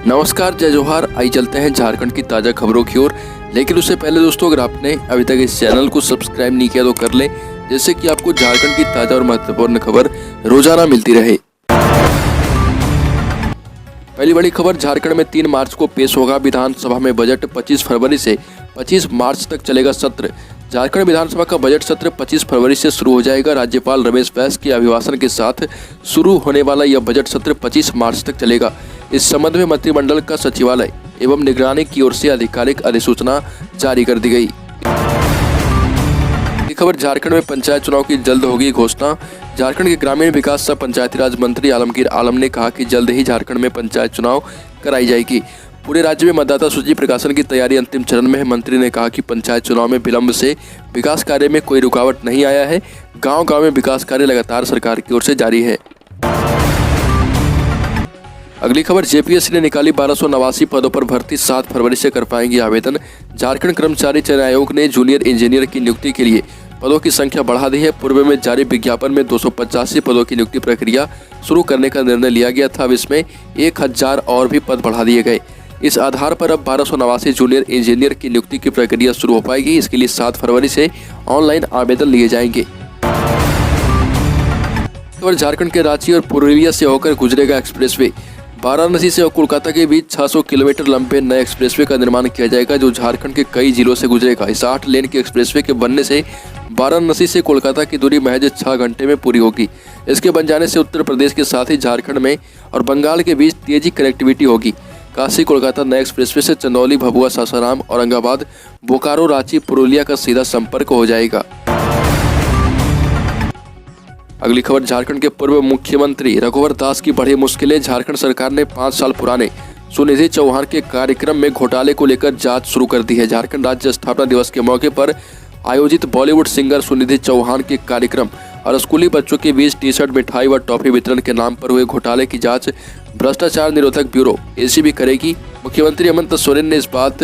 नमस्कार, जय जोहार। आई चलते हैं झारखंड की ताज़ा खबरों की ओर। लेकिन उससे पहले दोस्तों, अगर आपने अभी तक इस चैनल को सब्सक्राइब नहीं किया तो कर लें, जिससे कि आपको झारखंड की ताज़ा और महत्वपूर्ण खबर रोजाना मिलती रहे। पहली बड़ी खबर, झारखंड में 3 मार्च को पेश होगा विधानसभा में बजट। 25 फरवरी से 25 मार्च तक चलेगा सत्र। झारखंड विधानसभा का बजट सत्र 25 फरवरी से शुरू हो जाएगा। राज्यपाल रमेश बैस के अभिभाषण के साथ शुरू होने वाला यह बजट सत्र 25 मार्च तक चलेगा। इस संबंध में मंत्रिमंडल का सचिवालय एवं निगरानी की ओर से आधिकारिक अधिसूचना जारी कर दी गई। खबर, झारखंड में पंचायत चुनाव की जल्द होगी घोषणा। झारखंड के ग्रामीण विकास सह पंचायती राज मंत्री आलमगीर आलम ने कहा कि जल्द ही झारखंड में पंचायत चुनाव कराई जाएगी। पूरे राज्य में मतदाता सूची प्रकाशन की तैयारी अंतिम चरण में है। मंत्री ने कहा कि पंचायत चुनाव में विलंब से विकास कार्य में कोई रुकावट नहीं आया है। गांव-गांव में विकास कार्य लगातार सरकार की ओर से जारी है। अगली खबर, जेपीएससी ने निकाली 1289 पदों पर भर्ती। 7 फरवरी से कर पाएंगे आवेदन। झारखंड कर्मचारी चयन आयोग ने जूनियर इंजीनियर की नियुक्ति के लिए पदों की संख्या बढ़ा दी है। पूर्व में जारी विज्ञापन में 285 पदों की नियुक्ति प्रक्रिया शुरू करने का निर्णय लिया गया था। अब इसमें 1000 और भी पद बढ़ा दिए गए। इस आधार पर अब 1289 जूनियर इंजीनियर की नियुक्ति की प्रक्रिया शुरू हो पाएगी। इसके लिए 7 फरवरी से ऑनलाइन आवेदन लिए जाएंगे। झारखंड के रांची और पूर्णिया से होकर गुजरेगा एक्सप्रेसवे। वाराणसी से कोलकाता के बीच 600 किलोमीटर लंबे नए एक्सप्रेसवे का निर्माण किया जाएगा, जो झारखंड के कई जिलों से गुजरेगा। इस 8 लेन के एक्सप्रेसवे के बनने से वाराणसी से कोलकाता की दूरी महज 6 घंटे में पूरी होगी। इसके बन जाने से उत्तर प्रदेश के साथ ही झारखंड में और बंगाल के बीच तेजी कनेक्टिविटी होगी। काशी कोलकाता नए एक्सप्रेसवे से चंदौली, भभुआ, सासाराम, औरंगाबाद, बोकारो, रांची, पुरुलिया का सीधा संपर्क हो जाएगा। अगली खबर, झारखंड के पूर्व मुख्यमंत्री रघुवर दास की बढ़ी मुश्किलें। झारखंड सरकार ने 5 साल पुराने सुनिधि चौहान के कार्यक्रम में घोटाले को लेकर जांच शुरू कर दी है। झारखंड राज्य स्थापना दिवस के मौके पर आयोजित बॉलीवुड सिंगर सुनिधि चौहान के कार्यक्रम और स्कूली बच्चों के बीच टी-शर्ट, मिठाई व टॉफी वितरण के नाम पर हुए घोटाले की जांच भ्रष्टाचार निरोधक ब्यूरो एसीबी करेगी। मुख्यमंत्री हेमंत सोरेन ने इस बात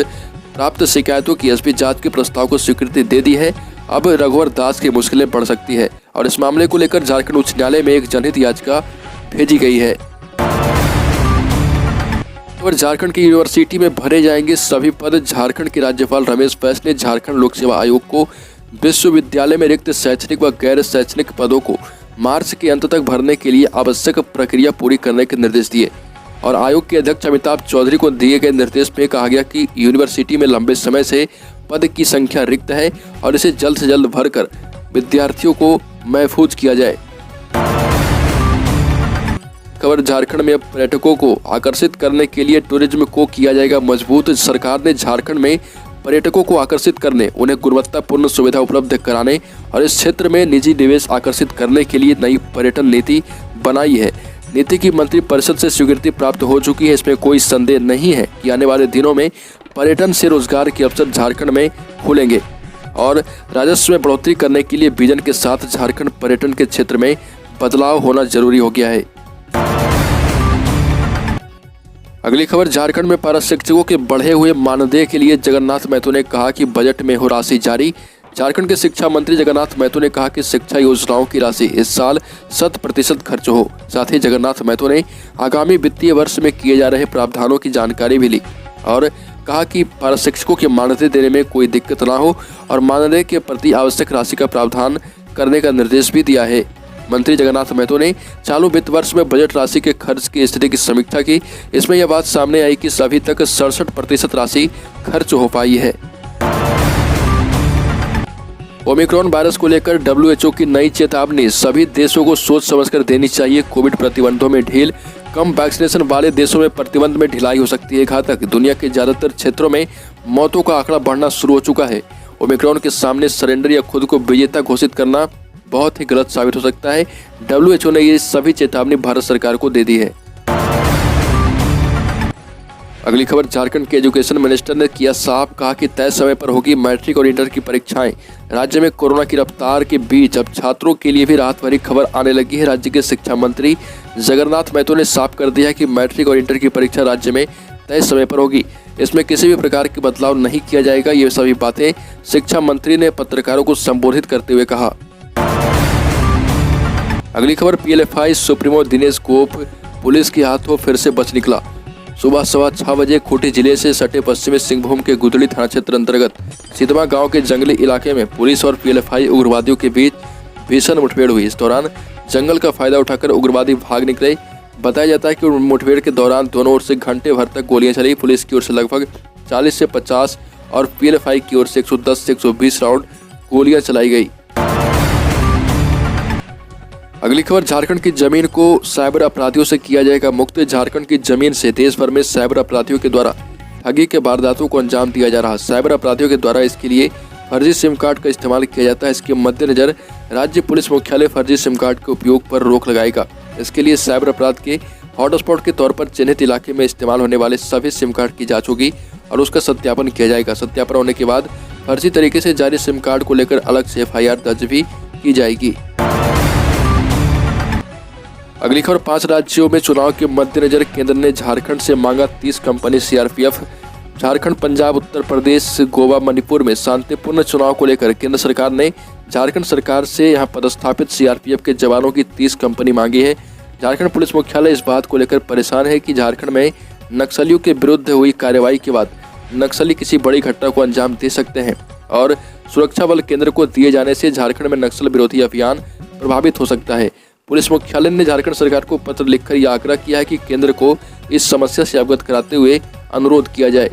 प्राप्त शिकायतों की एसपी जांच के प्रस्ताव को स्वीकृति दे दी है। अब रघुवर दास की मुश्किलें बढ़ सकती है और इस मामले को लेकर झारखंड उच्च न्यायालय में एक जनहित याचिका भेजी गई है। और झारखंड की यूनिवर्सिटी में भरे जाएंगे सभी पद। झारखंड के राज्यपाल रमेश बैस ने झारखंड लोक सेवा आयोग को विश्वविद्यालय में रिक्त शैक्षणिक व गैर शैक्षणिक पदों को मार्च के अंत तक भरने के लिए आवश्यक प्रक्रिया पूरी करने के निर्देश दिए। और आयोग के अध्यक्ष अमिताभ चौधरी को दिए गए निर्देश में कहा गया कि यूनिवर्सिटी में लंबे समय से पद की संख्या रिक्त है और इसे जल्द से जल्द भरकर विद्यार्थियों को महफूज किया जाए। खबर, झारखंड में अब पर्यटकों को आकर्षित करने के लिए टूरिज्म को किया जाएगा मजबूत। सरकार ने झारखंड में पर्यटकों को आकर्षित करने, उन्हें गुणवत्तापूर्ण सुविधा उपलब्ध कराने और इस क्षेत्र में निजी निवेश आकर्षित करने के लिए नई पर्यटन नीति बनाई है। नीति की मंत्रिपरिषद से स्वीकृति प्राप्त हो चुकी है। इसमें कोई संदेह नहीं है कि आने वाले दिनों में पर्यटन से रोजगार के अवसर झारखंड में खुलेंगे और राजस्व में बढ़ोतरी करने के लिए विजन के साथ झारखंड पर्यटन के क्षेत्र में बदलाव होना जरूरी हो गया है। अगली खबर, झारखंड में पारा शिक्षकों के बढ़े हुए मानदेय के लिए जगन्नाथ महतो ने कहा कि बजट में हो राशि जारी। झारखंड के शिक्षा मंत्री जगन्नाथ महतो ने कहा कि शिक्षा योजनाओं की राशि इस साल 100% खर्च हो। साथ ही जगन्नाथ महतो ने आगामी वित्तीय वर्ष में किए जा रहे प्रावधानों की जानकारी भी ली और कहा कि पारा शिक्षकों के मानदेय देने में कोई दिक्कत ना हो और मानदेय के प्रति आवश्यक राशि का प्रावधान करने का निर्देश भी दिया है। मंत्री जगन्नाथ महतो ने चालू वित्त वर्ष में बजट राशि के खर्च की स्थिति की समीक्षा की। इसमें यह बात सामने आई कि अभी तक 67% राशि खर्च हो पाई है। ओमिक्रॉन वायरस को लेकर WHO की नई चेतावनी। सभी देशों को सोच समझकर देनी चाहिए। कोविड प्रतिबंधों में ढील। कम वैक्सीनेशन वाले देशों में प्रतिबंध में ढिलाई हो सकती है घातक। दुनिया के ज्यादातर क्षेत्रों में मौतों का आंकड़ा बढ़ना शुरू हो चुका है। ओमिक्रॉन के सामने सरेंडर या खुद को विजेता घोषित करना बहुत ही गलत साबित हो सकता है। WHO ने ये सभी चेतावनी भारत सरकार को दे दी है। अगली खबर, झारखंड के एजुकेशन मिनिस्टर ने किया साफ, कहा कि तय समय पर होगी मैट्रिक और इंटर की परीक्षाएं। राज्य में कोरोना की रफ्तार के बीच अब छात्रों के लिए भी राहत भरी खबर आने लगी है। राज्य के शिक्षा मंत्री जगन्नाथ महतो ने साफ कर दिया कि मैट्रिक और इंटर की परीक्षा राज्य में तय समय पर होगी। इसमें किसी भी प्रकार के बदलाव नहीं किया जाएगा। ये सभी बातें शिक्षा मंत्री ने पत्रकारों को संबोधित करते हुए कहा। अगली खबर, PLFI सुप्रीमो दिनेश गोप पुलिस के हाथों फिर से बच निकला। सुबह 6:15 बजे खूंटी जिले से सटे पश्चिमी सिंहभूम के गुदड़ी थाना क्षेत्र अंतर्गत सिदमा गांव के जंगली इलाके में पुलिस और पीएलएफआई उग्रवादियों के बीच भीषण मुठभेड़ हुई। इस दौरान जंगल का फायदा उठाकर उग्रवादी भाग निकले। बताया जाता है कि मुठभेड़ के दौरान दोनों ओर से घंटे भर तक गोलियां चली। पुलिस की ओर से लगभग 40 से 50 और पीएलएफआई की ओर से 110 से 120 राउंड गोलियां चलाई गई। अगली खबर, झारखंड की जमीन को साइबर अपराधियों से किया जाएगा मुक्त। झारखंड की जमीन से देश भर में साइबर अपराधियों के द्वारा ठगी के वारदातों को अंजाम दिया जा रहा है। साइबर अपराधियों के द्वारा इसके लिए फर्जी सिम कार्ड का इस्तेमाल किया जाता है। इसके मद्देनजर राज्य पुलिस मुख्यालय फर्जी सिम कार्ड के उपयोग पर रोक लगाएगा। इसके लिए साइबर अपराध के हॉटस्पॉट के तौर पर चिन्हित इलाके में इस्तेमाल होने वाले सभी सिम कार्ड की जांच होगी और उसका सत्यापन किया जाएगा। सत्यापन होने के बाद फर्जी तरीके से जारी सिम कार्ड को लेकर अलग से FIR दर्ज भी की जाएगी। अगली खबर, 5 राज्यों में चुनाव के मद्देनजर केंद्र ने झारखंड से मांगा 30 कंपनी CRPF। झारखंड, पंजाब, उत्तर प्रदेश, गोवा, मणिपुर में शांतिपूर्ण चुनाव को लेकर केंद्र सरकार ने झारखंड सरकार से यहां पदस्थापित CRPF के जवानों की 30 कंपनी मांगी है। झारखंड पुलिस मुख्यालय इस बात को लेकर परेशान है कि झारखंड में नक्सलियों के विरुद्ध हुई कार्रवाई के बाद नक्सली किसी बड़ी घटना को अंजाम दे सकते हैं और सुरक्षा बल केंद्र को दिए जाने से झारखंड में नक्सल विरोधी अभियान प्रभावित हो सकता है। पुलिस मुख्यालय ने झारखंड सरकार को पत्र लिखकर यह आग्रह किया है कि केंद्र को इस समस्या से अवगत कराते हुए अनुरोध किया जाए।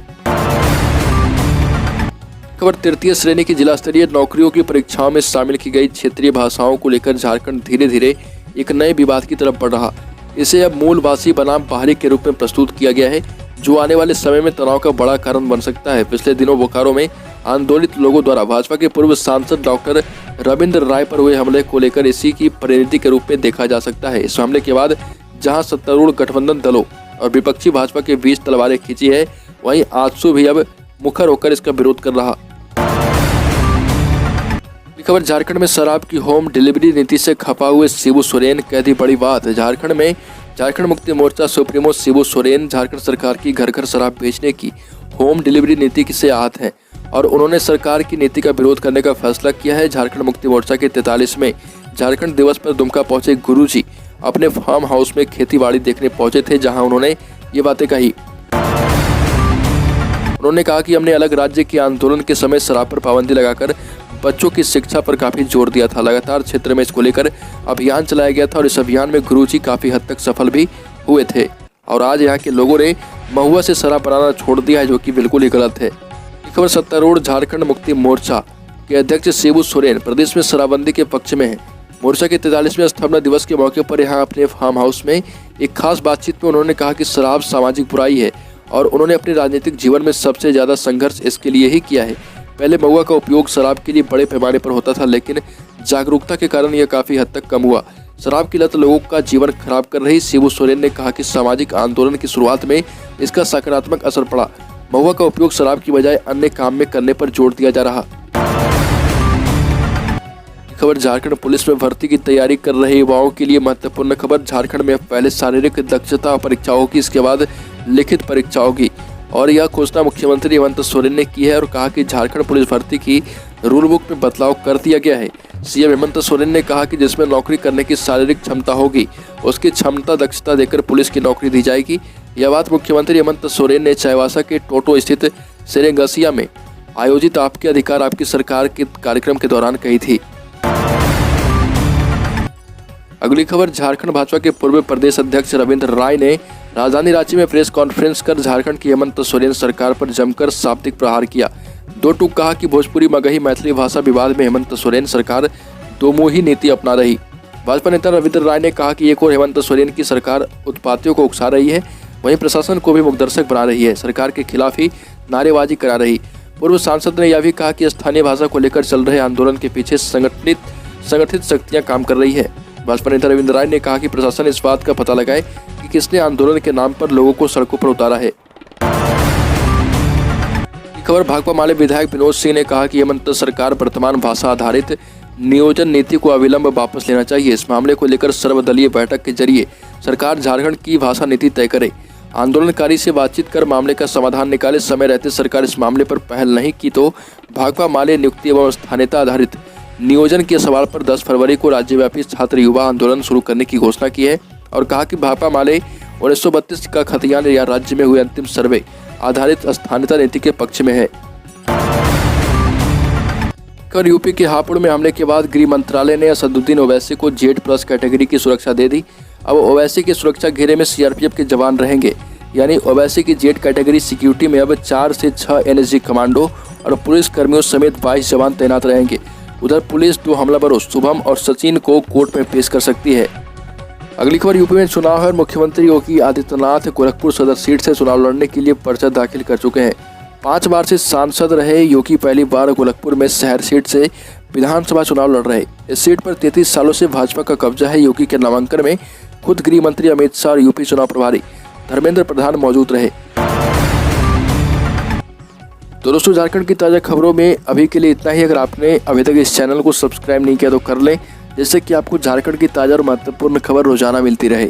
खबर, तृतीय श्रेणी की जिला स्तरीय नौकरियों की परीक्षाओं में शामिल की गई क्षेत्रीय भाषाओं को लेकर झारखंड धीरे धीरे एक नए विवाद की तरफ बढ़ रहा। इसे अब मूलवासी बनाम बाहरी के रूप में प्रस्तुत किया गया है, जो आने वाले समय में तनाव का बड़ा कारण बन सकता है। पिछले दिनों बोकारो में आंदोलित लोगों द्वारा भाजपा के पूर्व सांसद डॉक्टर रविंद्र राय पर हुए हमले को लेकर इसी की परिणति के रूप में देखा जा सकता है। इस हमले के बाद जहां सत्तारूढ़ गठबंधन दलों और विपक्षी भाजपा के बीच तलवारें खींची है, वहीं आजसू भी अब मुखर होकर इसका विरोध कर रहा। खबर, झारखंड में शराब की होम डिलीवरी नीति से खपा हुए शिबू सोरेन कह दी बड़ी बात। झारखंड मुक्ति मोर्चा सुप्रीमो शिबू सोरेन झारखंड सरकार की घर घर शराब बेचने की होम डिलीवरी नीति से आहत हैं और उन्होंने सरकार की नीति का विरोध करने का फैसला किया है। झारखंड मुक्ति मोर्चा के 43वें झारखंड दिवस पर दुमका पहुंचे गुरुजी अपने फार्म हाउस में खेतीबाड़ी देखने पहुंचे थे, जहां उन्होंने ये बातें कही। उन्होंने कहा कि हमने अलग राज्य के आंदोलन के समय शराब पर पाबंदी लगाकर बच्चों की शिक्षा पर काफी जोर दिया था। लगातार क्षेत्र में इसको लेकर अभियान चलाया गया था और इस अभियान में गुरुजी काफी हद तक सफल भी हुए थे और आज यहाँ के लोगों ने महुआ से शराब बनाना छोड़ दिया है, जो कि बिल्कुल ही गलत है। खबर, सत्तारूढ़ झारखंड मुक्ति मोर्चा के अध्यक्ष शिबू सोरेन प्रदेश में शराबबंदी के पक्ष में है। मोर्चा के 43वें स्थापना दिवस के मौके पर यहाँ अपने फार्म हाउस में एक खास बातचीत में उन्होंने कहा कि शराब सामाजिक बुराई है और उन्होंने अपने राजनीतिक जीवन में सबसे ज्यादा संघर्ष इसके लिए ही किया है। पहले महुआ का उपयोग शराब के लिए बड़े पैमाने पर होता था, लेकिन जागरूकता के कारण यह काफी हद तक कम हुआ। शराब की लत लोगों का जीवन खराब कर रही। शिबू सोरेन ने कहा कि सामाजिक आंदोलन की शुरुआत में इसका सकारात्मक असर पड़ा। महुआ का उपयोग शराब की बजाय अन्य काम में करने पर जोर दिया जा रहा। खबर, झारखंड पुलिस में भर्ती की तैयारी कर रहे युवाओं के लिए महत्वपूर्ण खबर। झारखंड में पहले शारीरिक दक्षता परीक्षा होगी, इसके बाद लिखित परीक्षा होगी और यह घोषणा मुख्यमंत्री हेमंत सोरेन ने की है और कहा कि झारखंड पुलिस भर्ती की रूल बुक में बदलाव कर दिया गया है। सीएम हेमंत सोरेन ने कहा कि जिसमें नौकरी करने की शारीरिक क्षमता होगी, उसकी क्षमता दक्षता देकर पुलिस की नौकरी दी जाएगी। यह बात मुख्यमंत्री हेमंत सोरेन ने चाईबासा के टोटो स्थित सेरेंगसिया में आयोजित आपके अधिकार आपकी सरकार के कार्यक्रम के दौरान कही थी। अगली खबर, झारखंड भाजपा के पूर्व प्रदेश अध्यक्ष रविंद्र राय ने राजधानी रांची में प्रेस कॉन्फ्रेंस कर झारखंड की हेमंत सोरेन सरकार पर जमकर शाब्दिक प्रहार किया। दो टूक कहा कि भोजपुरी मगही मैथिली भाषा विवाद में हेमंत सोरेन सरकार दोमुही नीति अपना रही। भाजपा नेता रविंद्र राय ने कहा कि एक और हेमंत सोरेन की सरकार उत्पातियों को उकसा रही है, वहीं प्रशासन को भी मुखदर्शक बना रही है, सरकार के खिलाफ ही नारेबाजी करा रही। पूर्व सांसद ने यह भी कहा कि स्थानीय भाषा को लेकर चल रहे आंदोलन के पीछे संगठित शक्तियां काम कर रही है। भाजपा नेता रविंद्र राय ने कहा कि प्रशासन इस बात का पता लगाए कि किसने आंदोलन के नाम पर लोगों को सड़कों पर उतारा है। खबर, भाकपा माले विधायक विनोद सिंह ने कहा कि हेमंत सरकार वर्तमान भाषा आधारित नियोजन नीति को अविलंब वापस लेना चाहिए। इस मामले को लेकर सर्वदलीय बैठक के जरिए सरकार झारखंड की भाषा नीति तय करे, आंदोलनकारी से बातचीत कर मामले का समाधान निकाले। समय रहते सरकार इस मामले पर पहल नहीं की तो भाकपा माले नियुक्ति एवं स्थानीयता आधारित नियोजन के सवाल पर 10 फरवरी को राज्यव्यापी छात्र युवा आंदोलन शुरू करने की घोषणा की है और कहा कि भाकपा माले 1932 का खतियान या राज्य में हुए अंतिम सर्वे आधारित स्थानीयता नीति के पक्ष में है। कल यूपी के हापुड़ में हमले के बाद गृह मंत्रालय ने असदुद्दीन ओवैसी को Z+ कैटेगरी की सुरक्षा दे दी। अब ओवैसी के सुरक्षा घेरे में सीआरपीएफ के जवान रहेंगे, यानी ओवैसी की Z कैटेगरी सिक्योरिटी में अब 4 से 6 एनएसजी कमांडो और पुलिस कर्मियों समेत 22 जवान तैनात रहेंगे। उधर पुलिस 2 हमलावरों शुभम और सचिन को कोर्ट में पेश कर सकती है। अगली खबर यूपी में चुनाव है और मुख्यमंत्री योगी आदित्यनाथ गोरखपुर सदर सीट से चुनाव लड़ने के लिए पर्चा दाखिल कर चुके हैं। 5 बार से सांसद रहे योगी पहली बार गोरखपुर में शहर सीट से विधानसभा चुनाव लड़ रहे। इस सीट पर 33 सालों से भाजपा का कब्जा है। योगी के नामांकन में खुद गृह मंत्री अमित शाह और यूपी चुनाव प्रभारी धर्मेंद्र प्रधान मौजूद रहे। तो दोस्तों, झारखंड की ताज़ा खबरों में अभी के लिए इतना ही। अगर आपने अभी तक इस चैनल को सब्सक्राइब नहीं किया तो कर लें, जिससे कि आपको झारखंड की ताज़ा और महत्वपूर्ण खबर रोजाना मिलती रहे।